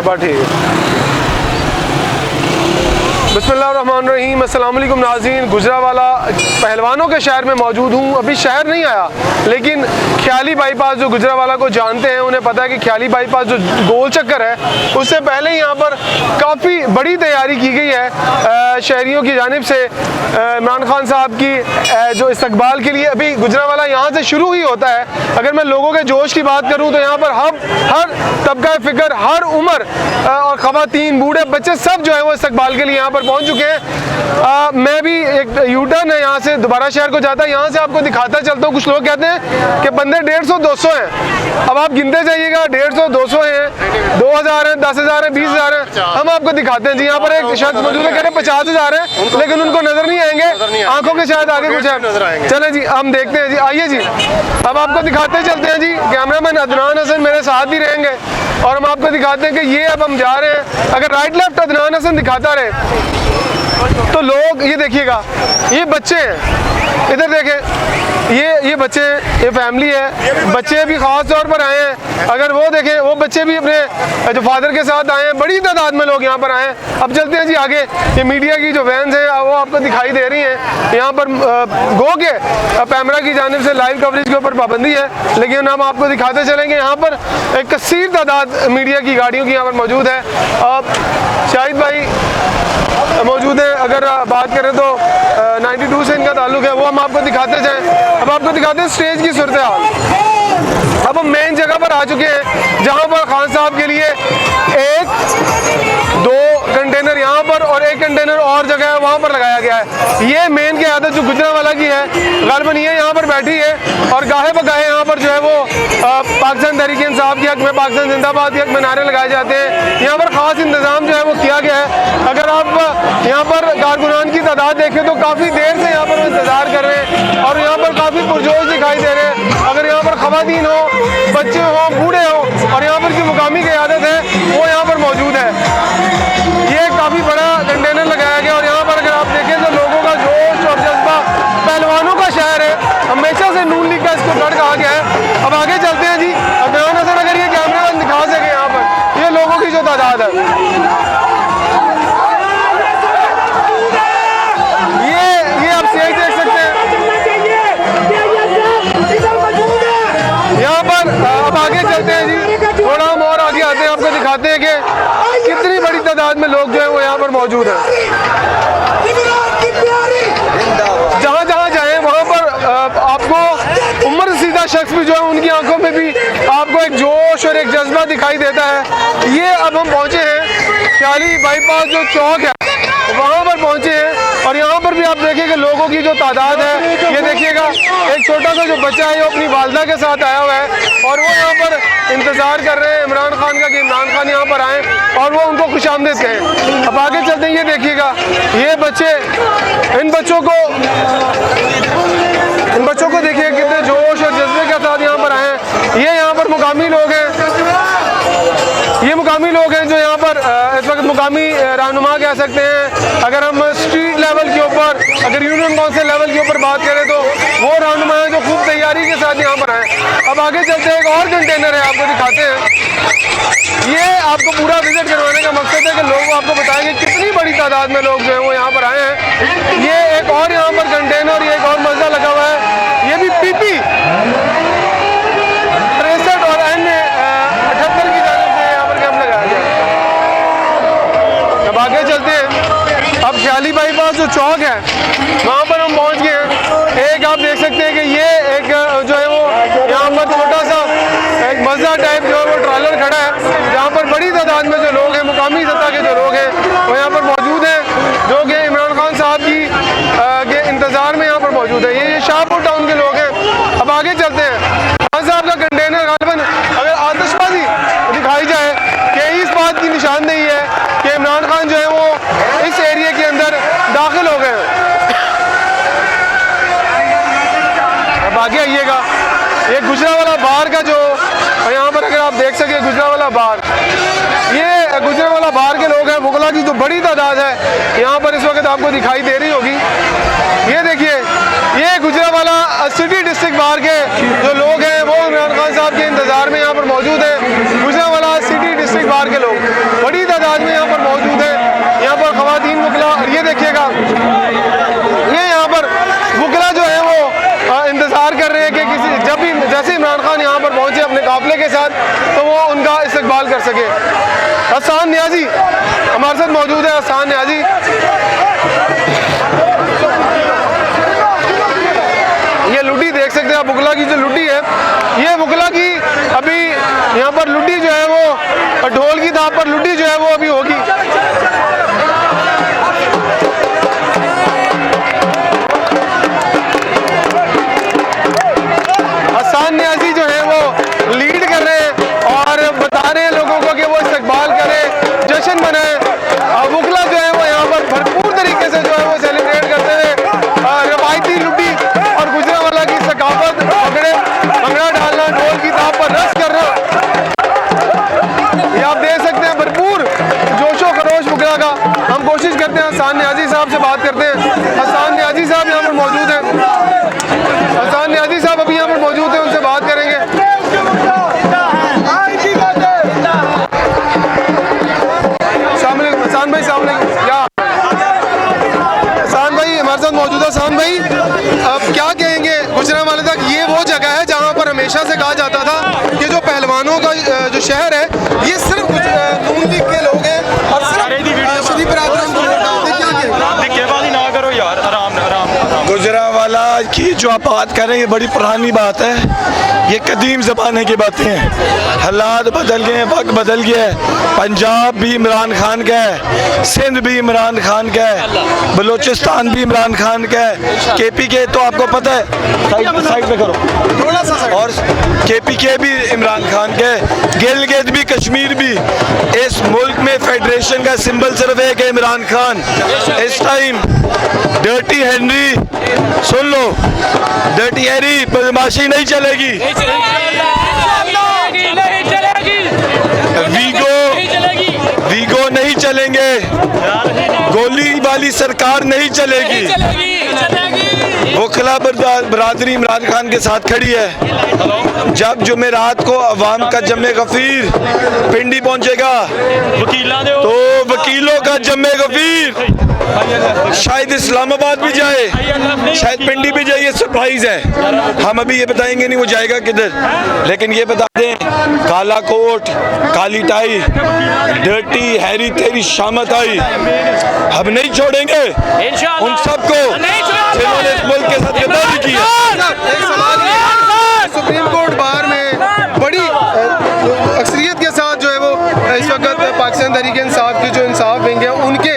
बात ठीक है। बिस्मिल्लाहिर्रहमानिर्रहीम, अस्सलाम वालेकुम नाज़रीन। गुजरावाला पहलवानों के शहर में मौजूद हूँ। अभी शहर नहीं आया, लेकिन ख्याली बाईपास जो गुजरावाला को जानते हैं उन्हें पता है कि ख्याली बाईपास जो गोल चक्कर है उससे पहले ही यहाँ पर काफ़ी बड़ी तैयारी की गई है शहरियों की जानिब से। इमरान खान साहब की जो इस्तकबाल के लिए अभी गुजरावाला यहाँ से शुरू ही होता है। अगर मैं लोगों के जोश की बात करूँ तो यहाँ पर हर तबका फ़िक्र, हर उम्र और ख़वातीन, बूढ़े, बच्चे सब जो है वो इस्तकबाल के लिए यहाँ पर पहुंच चुके हैं। मैं भी एक यूटर्न है यहाँ से दोबारा शहर को जाता है, यहाँ से आपको दिखाता चलता हूँ। कुछ लोग कहते हैं कि बंदे 150-200 हैं। अब आप गिनते जाइएगा, 150-200 हैं, 2000 हैं, 10,000 हैं, 20,000 हैं। हम आपको दिखाते हैं जी। यहाँ पर एक शख्स मौजूद है, कह रहे हैं 50,000 हैं, लेकिन उनको नजर नहीं आएंगे, आंखों के शायद आगे कुछ है। चले जी, हम देखते हैं जी, आइए जी, अब आपको दिखाते चलते हैं जी। कैमरामैन अदनान हसन मेरे साथ ही रहेंगे और हम आपको दिखाते हैं कि ये अब हम जा रहे हैं। अगर राइट लेफ्ट अदनान हसन दिखाता रहे तो लोग, ये देखिएगा, ये बच्चे हैं, इधर देखें, ये बच्चे, ये फैमिली है, बच्चे भी ख़ास तौर पर आए हैं। अगर वो देखें, वो बच्चे भी अपने जो फादर के साथ आए हैं, बड़ी तादाद में लोग यहाँ पर आए हैं। अब चलते हैं जी आगे। ये मीडिया की जो वैन्स हैं वो आपको दिखाई दे रही हैं। यहाँ पर गो के पैमरा की जानिब से लाइव कवरेज के ऊपर पाबंदी है, लेकिन हम आपको दिखाते चलेंगे। यहाँ पर एक कसीर तादाद मीडिया की गाड़ियों की यहाँ पर मौजूद है। शाहिद भाई मौजूद है। अगर बात करें तो 92 से इनका ताल्लुक है, वो हम आपको दिखाते जाएं। अब आपको दिखाते हैं स्टेज की सूरत हाल। अब हम मेन जगह पर आ चुके हैं जहां पर खान साहब के लिए 1-2 कंटेनर यहाँ पर और 1 कंटेनर और जगह है वहाँ पर लगाया गया है। ये मेन की आदत जो गुजरावाला की है, गालिबन ये यहाँ पर बैठी है और गाहे बगाहे यहाँ पर जो है वो पाकिस्तान तहरीक-ए-इंसाफ के हक में, पाकिस्तान जिंदाबाद के हक में नारे लगाए जाते हैं। यहाँ पर ख़ास इंतज़ाम जो है वो किया गया है। अगर आप यहाँ पर कारकुनान की तादाद देखें तो काफ़ी देर से यहाँ पर इंतज़ार कर रहे हैं और यहाँ पर काफ़ी पुरजोश दिखाई दे रहे हैं। अगर यहाँ पर ख़वातीन हो, बच्चे हों, बूढ़े हों और यहाँ पर की मुकामी क़यादत है वो यहाँ पर मौजूद है। ये काफ़ी बड़ा कंटेनर लगाया गया और यहाँ पर अगर आप देखें तो लोगों का जोश और जज्बा, पहलवानों का शहर है। हमेशा से नून लीग का इसको गढ़ कहा गया है। अब आगे चलते हैं जी। अदनान हसन अगर ये कैमरा दिखा सके यहाँ पर ये लोगों की जो तादाद है, ये आप स्टेज देख सकते हैं यहाँ पर। अब आगे चलते हैं जी, थोड़ा हम और आगे आते हैं, आपको दिखाते हैं कि कितनी बड़ी तादाद में लोग जो है वो यहाँ पर मौजूद हैं। जहाँ जहाँ जाएं वहाँ पर आपको उम्र सीधा शख्स भी जो है उनकी आंखों में भी आपको एक जोश और एक जज्बा दिखाई देता है। ये अब हम पहुँचे हैं ख्याली बाईपास जो चौक है वहाँ पर पहुँचे हैं और यहाँ पर भी आप देखिए कि लोगों की जो तादाद है, ये देखिएगा एक छोटा सा जो बच्चा है वो अपनी वालदा के साथ आया हुआ है और वो यहाँ पर इंतज़ार कर रहे हैं इमरान खान का कि इमरान खान यहाँ पर आए और वो उनको खुशामदीद कहें। अब आगे चलते हैं, ये देखिएगा, ये बच्चे, इन बच्चों को देखिए कितने जोश और जज्बे के साथ यहाँ पर आए हैं। ये यहाँ पर मुकामी लोग हैं, ये मुकामी लोग हैं जो यहाँ पर इस वक्त मुकामी रहनुमा कह सकते हैं। अगर हम स्ट्रीट लेवल के ऊपर, अगर यूनियन काउंसिल लेवल के ऊपर बात करें तो वो रहनुमा हैं जो खूब तैयारी के साथ यहाँ पर आए। अब आगे चलते हैं, एक और कंटेनर है, आपको दिखाते हैं। ये आपको पूरा विजिट करवाने का मकसद है कि लोग आपको बताएंगे कितनी बड़ी तादाद में लोग जो हैं वो यहाँ पर आए हैं। ये एक और यहाँ पर कंटेनर, ये एक और मज़ा लगा हुआ है, ये भी PP 63 और N 78 की जानिब से यहाँ पर कैंप लगाया गया। अब आगे चलते हैं, अब ख्याली बाईपास जो चौक है वहाँ पर हम पहुँच गए हैं। एक आप देख सकते हैं कि ये एक जो है वो यहाँ पर छोटा सा एक मज़ा टाइप जो है वो ट्रॉलर खड़ा है, जहाँ पर बड़ी तादाद में जो लोग हैं, मुकामी सतह के जो लोग हैं वो यहाँ पर मौजूद हैं, जो कि इमरान खान साहब के इंतज़ार में यहाँ पर मौजूद है। ये शाहपुर टाउन के लोग हैं। अब आगे चलते हैं, खान साहब का कंटेनर गालिबन अगर आतिशबाजी दिखाई जाए कि इस बात की निशानदेही है कि इमरान खान जो है वो इस एरिया के अंदर दाखिल हो गए हैं। अब आगे आइएगा, ये गुजरावाला बार का जो यहाँ पर अगर आप देख सके, गुजरावाला बार, ये गुजरावाला बार के लोग हैं। मुगला की जो बड़ी तादाद है यहाँ पर इस वक्त आपको दिखाई दे रही होगी। ये देखिए, ये गुजरावाला सिटी डिस्ट्रिक्ट बार के जो लोग हैं वो इमरान खान साहब के इंतज़ार में यहाँ पर मौजूद हैं। गुजरावाला सिटी डिस्ट्रिक्ट बार के लोग तो वो उनका इस्तकबाल कर सके। हसन नियाजी हमारे साथ मौजूद है। हसन नियाजी, ये लुडी देख सकते हैं आप, बुगला की जो लुडी है, ये बुगला की अभी यहाँ पर लुडी जो है वो ढोल की धाप पर लुडी जो है वो अभी होगी। हसन नियाजी जो है वो लीड कर रहे हैं और बता रहे हैं लोगों को कि वो इस्तकबाल करें, जश्न मनाएं। बुगला जो है वो यहाँ पर भरपूर तरीके से जो है वो सेलिब्रेट करते हुए रवायती लुडी और गुजरावाला की सकाफत, भंगड़ा डालना, ढोल की ताप पर रस करना, ये आप देख सकते हैं भरपूर जोशो खरोश बुगला का। हम कोशिश करते हैं हसन नियाजी साहब से बात करते हैं। हसन नियाजी साहब यहाँ पर मौजूद हैं। हसन नियाजी साहब अभी यहाँ पर मौजूद हैं, उनसे बात करेंगे। हसन भाई साहब क्या हसन भाई हमारे साथ मौजूद है। हसन भाई अब क्या कहेंगे, गुजरांवाला तक ये वो जगह है जहाँ पर हमेशा से कहा जाता था कि जो पहलवानों का जो शहर है ये सिर्फ नून लीग के लोग हैं और सिर्फ शरीफ बरादरान को ना करो यार, आराम। गुजरांवाला की जो आप बात कर रहे हैं ये बड़ी पुरानी बात है, ये कदीम ज़माने की बातें हैं। हालात बदल गए हैं, वक्त बदल गया है। पंजाब भी इमरान खान का है, सिंध भी इमरान खान का है, बलूचिस्तान भी इमरान खान का है, KPK तो आपको पता है, साइड में करो थोड़ा सा, और KPK भी इमरान खान का है, गिलगित भी, कश्मीर भी। इस मुल्क में फेडरेशन का सिंबल सिर्फ एक है, इमरान खान। इस टाइम डर्टी हेनरी, सुन लो, डर्टी हैरी, बदमाशी नहीं चलेगी, वीगो नहीं चलेंगे, गोली वाली सरकार नहीं चलेगी। वकला बरादरी इमरान खान के साथ खड़ी है। जब जुमेरात को अवाम का जमे गफीर पिंडी पहुंचेगा तो वकीलों का जमे गफीर शायद इस्लामाबाद भी जाए, शायद पिंडी भी जाए, ये सरप्राइज है। हम अभी ये बताएंगे नहीं वो जाएगा किधर, लेकिन ये बता दें, काला कोट, काली टाई, डर्टी हैरी तेरी शामत आई, हम नहीं छोड़ेंगे उन सबको जिन्होंने इस मुल्क के साथ गद्दारी की है। सुप्रीम कोर्ट बार में बड़ी अक्सरियत के साथ जो है वो इस वक्त पाकिस्तान तहरीक इंसाफ की जो इंसाफ देंगे उनके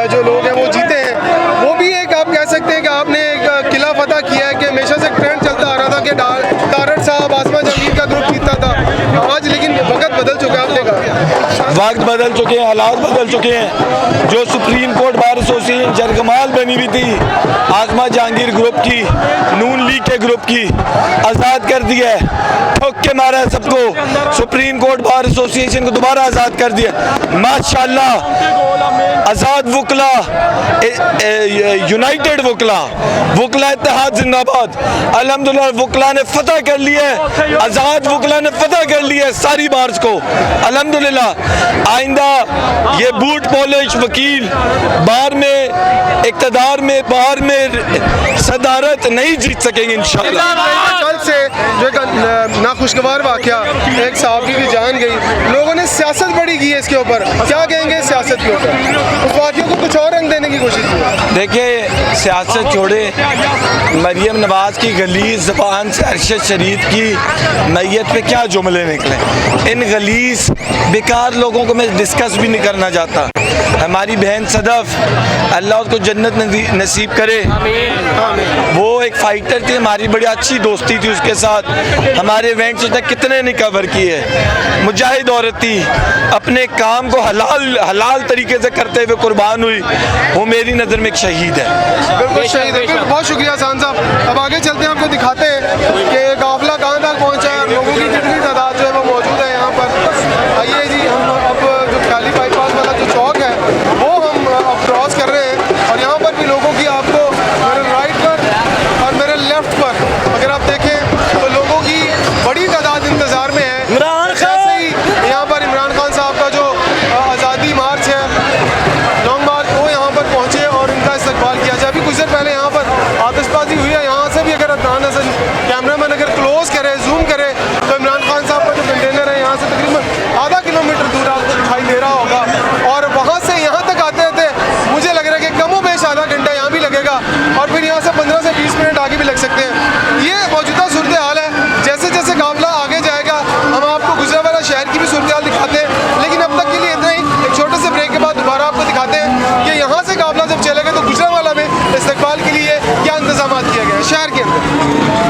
जो लोग हैं वो जीते हैं। वो भी एक आप कह सकते हैं कि आपने एक किला फतह किया है कि हमेशा से ट्रेंड चलता आ रहा था कि डारट साहब, आसमा जमीर का ग्रुप जीता था। आज लेकिन वक्त बदल चुका है, आपने कहा वक्त बदल चुके हैं, हालात बदल चुके हैं। जो सुप्रीम कोर्ट बार एसोसिएशन जरगमाल बनी हुई थी आसमा जहांगीर ग्रुप की, नून लीग के ग्रुप की, आज़ाद कर दिया है, ठोक के मारा है सबको। सुप्रीम कोर्ट बार एसोसिएशन को दोबारा आज़ाद कर दिया, माशाल्लाह। आज़ाद वकला, यूनाइटेड वकला इत्तेहाद जिंदाबाद। अल्हम्दुलिल्लाह वकला ने फतह कर लिया है, आज़ाद वकला ने फतह कर लिया है सारी बार्स को, अल्हम्दुलिल्लाह। आइंदा ये बूट पॉलिश वकील बार में, इक़्तिदार में, बार में सदारत नहीं जीत सकेंगे इंशाअल्लाह। कल से जो एक नाखुशगवार वाक़या, एक सहाफ़ी की जान गई, लोगों ने सियासत बड़ी की है इसके ऊपर, क्या कहेंगे सियासत के ऊपर? उस वाक़े को कुछ और रंग देने की कोशिश की। देखिए, सियासत छोड़े, मरियम नवाज की गलीज़ ज़बान से अरशद शरीफ की मैयत पे क्या जुमले निकले। इन गलीज़ बेकार लोगों को मैं डिस्कस भी नहीं करना चाहता। हमारी बहन सदफ, अल्लाह उसको जन्नत नसीब करे, वो एक फाइटर थी, हमारी बड़ी अच्छी दोस्ती थी उसके साथ, हमारे इवेंट्स उसने कितने नहीं कवर किए। मुजाहिद औरत थी, अपने काम को हलाल तरीके से करते हुए कुर्बान हुई, वो मेरी नज़र में एक शहीद है। बिल्कुल शहीद है। बहुत शुक्रिया सान साहब। अब आगे चलते हैं, आपको दिखाते हैं कि काफिला कहाँ तक पहुँचा है, लोगों की कितनी तादाद जो है वो मौजूद है यहाँ पर। आइए जी, हम अब जो ख्याली बाईपास वाला जो चौक है वो हम अब क्रॉस कर रहे हैं और यहाँ पर भी लोगों की आपको मेरे राइट पर और मेरे लेफ्ट पर अगर आप देखें तो लोगों की बड़ी तादाद इंतज़ार में है। जैसे ही यहाँ पर इमरान खान साहब का जो आज़ादी मार्च है, लॉन्ग मार्च, वो यहाँ पर पहुँचे और इनका इस्तकबाल किया कुछ देर पहले यहाँ पर आतिशबाजी हुई है। यहाँ से भी अगर अदनान हसन कैमरामैन अगर क्लोज करे, जूम